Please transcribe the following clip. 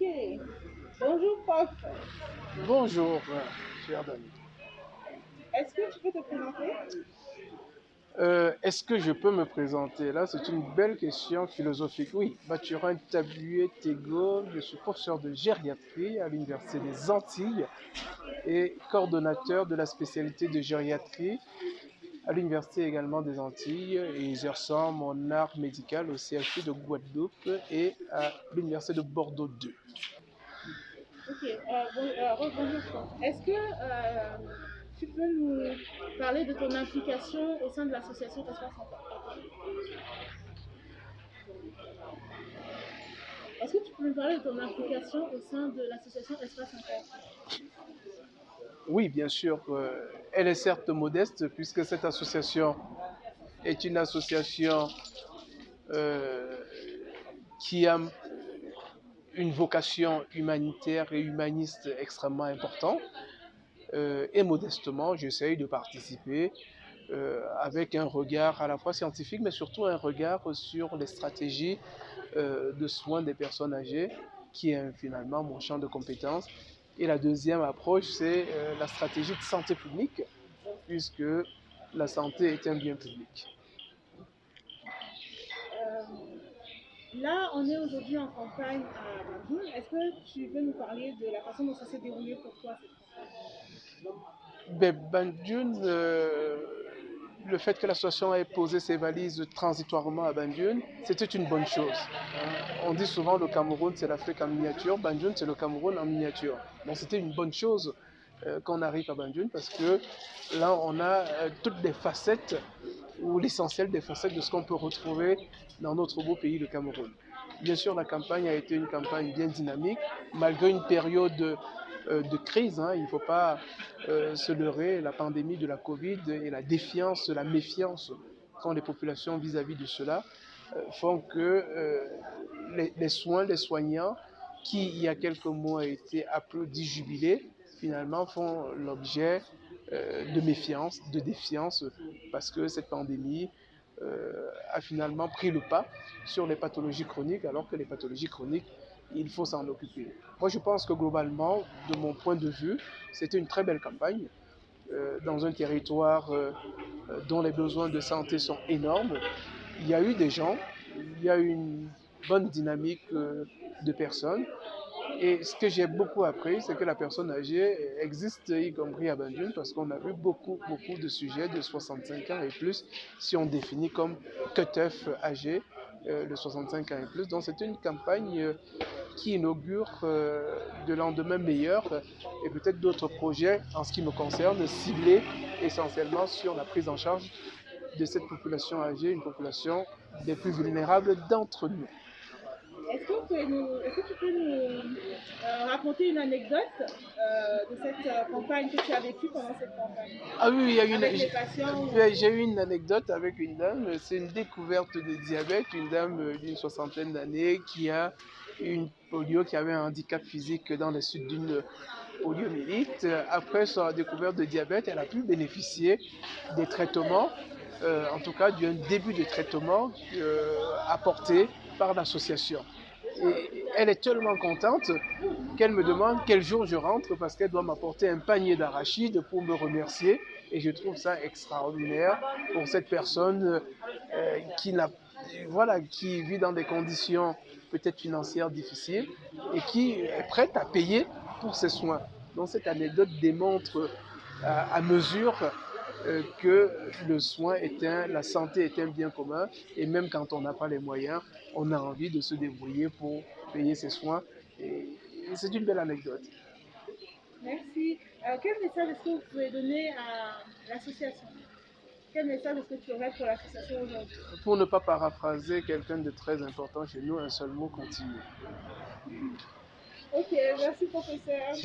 Ok. Bonjour, prof. Bonjour, cher Dani. Est-ce que tu peux te présenter? Est-ce que je peux me présenter? Là, c'est une belle question philosophique. Oui, Mathurin Tabué Tego, je suis professeur de gériatrie à l'Université des Antilles et coordonnateur de la spécialité de gériatrie à l'Université également des Antilles et exerçant mon art médical au CHU de Guadeloupe et à l'Université de Bordeaux 2. Ok. Bonjour, prof. Est-ce que tu peux nous parler de ton implication au sein de l'association Espace Enfant? Est-ce que tu peux nous parler de ton implication au sein de l'association Espace Enfant? Oui, bien sûr, elle est certes modeste puisque cette association est une association euh, qui a une vocation humanitaire et humaniste extrêmement importante. Et modestement, j'essaye de participer avec un regard à la fois scientifique, mais surtout un regard sur les stratégies de soins des personnes âgées, qui est finalement mon champ de compétences. Et la deuxième approche, c'est la stratégie de santé publique, puisque la santé est un bien public. Euh, Là, on est aujourd'hui en campagne à Banjul. Est-ce que tu veux nous parler de la façon dont ça s'est déroulé pour toi cette campagne? Ben, Banjul, le fait que l'association ait posé ses valises transitoirement à Banjul, c'était une bonne chose. On dit souvent le Cameroun, c'est l'Afrique en miniature. Banjul, c'est le Cameroun en miniature. Donc c'était une bonne chose qu'on arrive à Banjul parce que là, on a toutes les facettes ou l'essentiel des facettes de ce qu'on peut retrouver dans notre beau pays, le Cameroun. Bien sûr, la campagne a été une campagne bien dynamique, malgré une période de crise. Hein. Il ne faut pas se leurrer. La pandémie de la Covid et la défiance, la méfiance qu'ont les populations vis-à-vis de cela font que les soins, les soignants, qui il y a quelques mois étaient applaudis, jubilés, finalement font l'objet de méfiance, de défiance, parce que cette pandémie a finalement pris le pas sur les pathologies chroniques, alors que les pathologies chroniques, il faut s'en occuper. Moi, je pense que globalement, de mon point de vue, c'était une très belle campagne dans un territoire dont les besoins de santé sont énormes. Il y a eu des gens, il y a eu une bonne dynamique de personnes. Et ce que j'ai beaucoup appris, c'est que la personne âgée existe, y compris à Banjul, parce qu'on a vu beaucoup de sujets de 65 ans et plus, si on définit comme cut-off âgé, de 65 ans et plus. Donc c'est une campagne qui inaugure de lendemain meilleur et peut-être d'autres projets, en ce qui me concerne, ciblés essentiellement sur la prise en charge de cette population âgée, une population des plus vulnérables d'entre nous. Est-ce que tu peux nous raconter une anecdote de cette campagne que tu as vécue pendant cette campagne Ah oui, avec les patients j'ai eu une anecdote avec une dame, c'est une découverte de diabète, une dame d'une soixantaine d'années qui a une polio, qui avait un handicap physique dans les suites d'une poliomyélite. Après sa découverte de diabète, elle a pu bénéficier des traitements, en tout cas d'un début de traitement apporté par l'association. Et elle est tellement contente qu'elle me demande quel jour je rentre parce qu'elle doit m'apporter un panier d'arachides pour me remercier. Et je trouve ça extraordinaire pour cette personne qui n'a, voilà, qui vit dans des conditions peut-être financières difficiles et qui est prête à payer pour ses soins. Donc cette anecdote démontre à mesure que le soin est la santé est un bien commun et même quand on n'a pas les moyens, on a envie de se débrouiller pour payer ses soins. Et c'est une belle anecdote. merci. Quel message est-ce que vous pouvez donner à l'association? Quel message est-ce que tu aurais pour l'association aujourd'hui? Pour ne pas paraphraser quelqu'un de très important chez nous, un seul mot: continue. Ok, merci professeur.